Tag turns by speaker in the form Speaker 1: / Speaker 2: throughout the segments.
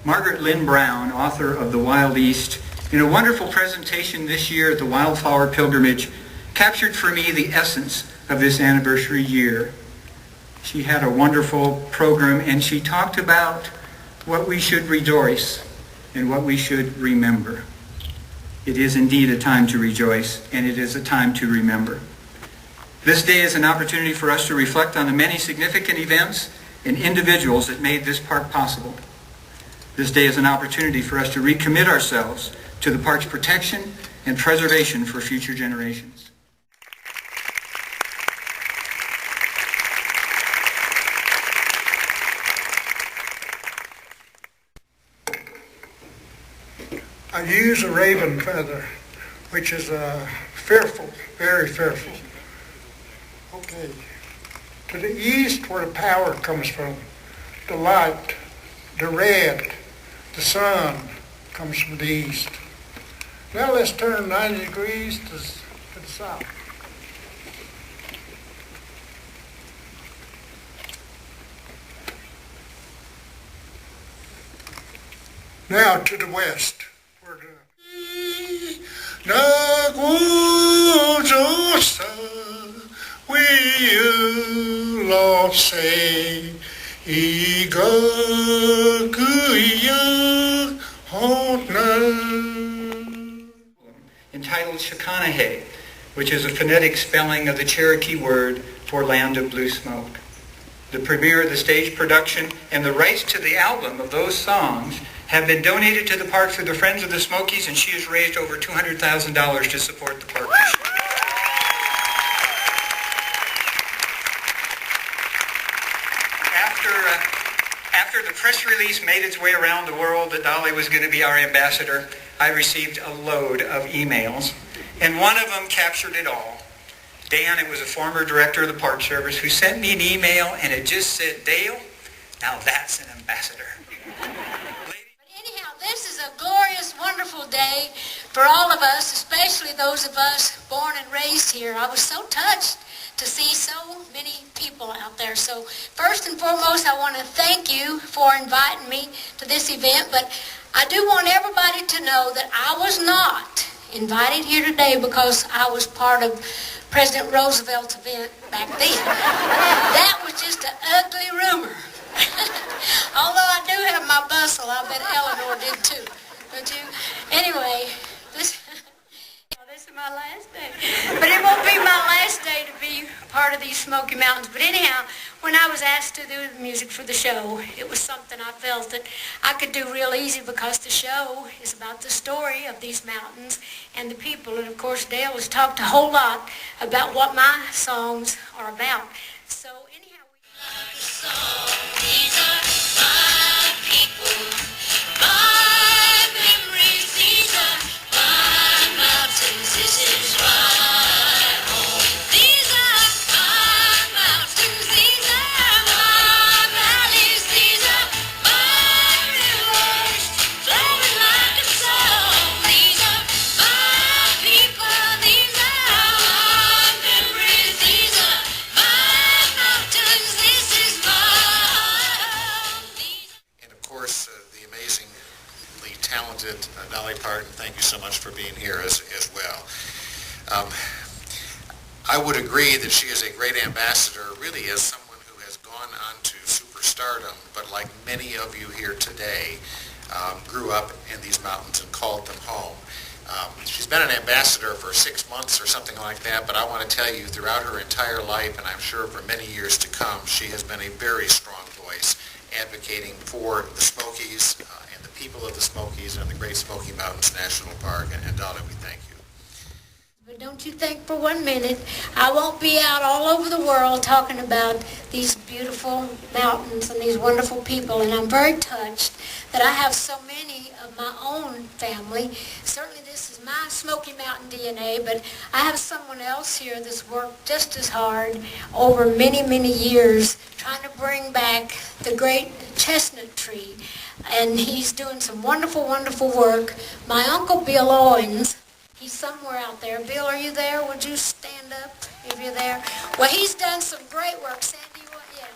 Speaker 1: Margaret Lynn Brown, author of The Wild East, in a wonderful presentation this year at the Wildflower Pilgrimage, captured for me the essence of this anniversary year. She had a wonderful program, and she talked about what we should rejoice and what we should remember. It is indeed a time to rejoice, and it is a time to remember. This day is an opportunity for us to reflect on the many significant events and individuals that made this park possible. This day is an opportunity for us to recommit ourselves to the park's protection and preservation for future generations.
Speaker 2: I use a raven feather, which is fearful, very fearful. Okay, to the east where the power comes from, the light, the red, the sun comes from the east. Now let's turn 90 degrees to the south. Now to the west.
Speaker 1: Entitled Shakanahay, which is a phonetic spelling of the Cherokee word for land of blue smoke. The premiere of the stage production and the rights to the album of those songs have been donated to the park through the Friends of the Smokies, and she has raised over $200,000 to support the park this year. After the press release made its way around the world that Dolly was going to be our ambassador, I received a load of emails, and one of them captured it all. Dan, it was a former director of the Park Service, who sent me an email, and it just said, "Dale, now that's an ambassador."
Speaker 3: This is a glorious, wonderful day for all of us, especially those of us born and raised here. I was so touched to see so many people out there. So first and foremost, I want to thank you for inviting me to this event, but I do want everybody to know that I was not invited here today because I was part of President Roosevelt's event back then. That was just an ugly rumor. Although I do have my bustle, I bet Eleanor did too. Don't you? Anyway, this is my last day. But it won't be my last day to be part of these Smoky Mountains. But anyhow, when I was asked to do the music for the show, it was something I felt that I could do real easy because the show is about the story of these mountains and the people. And of course, Dale has talked a whole lot about what my songs are about. So anyhow, these are my people, my memories, these are my mountains, this is my home. These are my mountains, these are my valleys, these are my rivers, flowing like a song. These are my people, these are my memories, these are my mountains, this is my home.
Speaker 4: And of course, the amazingly talented Dolly Parton, thank you so much for being here as well. I would agree that she is a great ambassador, really as someone who has gone on to superstardom, but like many of you here today, grew up in these mountains and called them home. She's been an ambassador for 6 months or something like that, but I want to tell you, throughout her entire life, and I'm sure for many years to come, she has been a very strong voice advocating for the Smokies and the people of the Smokies and the Great Smoky Mountains National Park. And Dolly, we thank you.
Speaker 3: But don't you think for 1 minute I won't be out all over the world talking about these beautiful mountains and these wonderful people. And I'm very touched that I have so many of my own family. Certainly this is my Smoky Mountain DNA, but I have someone else here that's worked just as hard over many, many years trying to bring back the great chestnut tree. And he's doing some wonderful, wonderful work. My Uncle Bill Owens, he's somewhere out there. Bill, are you there? Would you stand up if you're there? Well, he's done some great work. Sandy, yeah.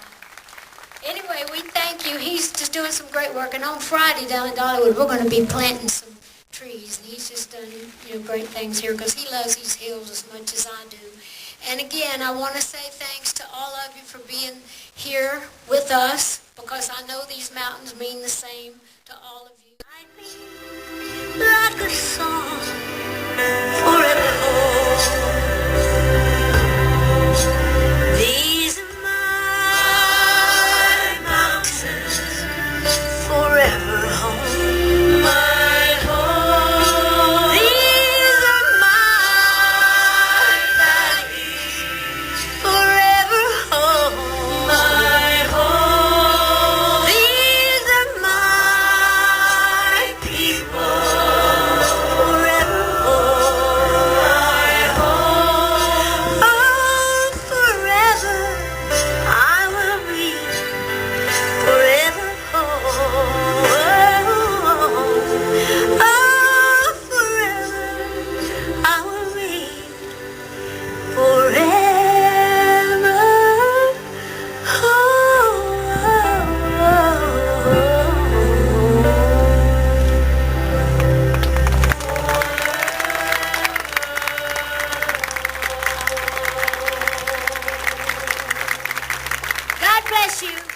Speaker 3: Anyway, we thank you. He's just doing some great work. And on Friday down at Dollywood, we're going to be planting some trees. And he's just done, great things here because he loves these hills as much as I do. And again, I want to say thanks to all of you for being here with us because I know these mountains mean the same to all of you.
Speaker 5: Like a song forevermore. These are my mountains, forever home. My home. These are my valleys, forever home. My home. These are my people, forever home. My home. Oh, forever I will be, forever home. Oh, forever I will be, forever home. God bless you.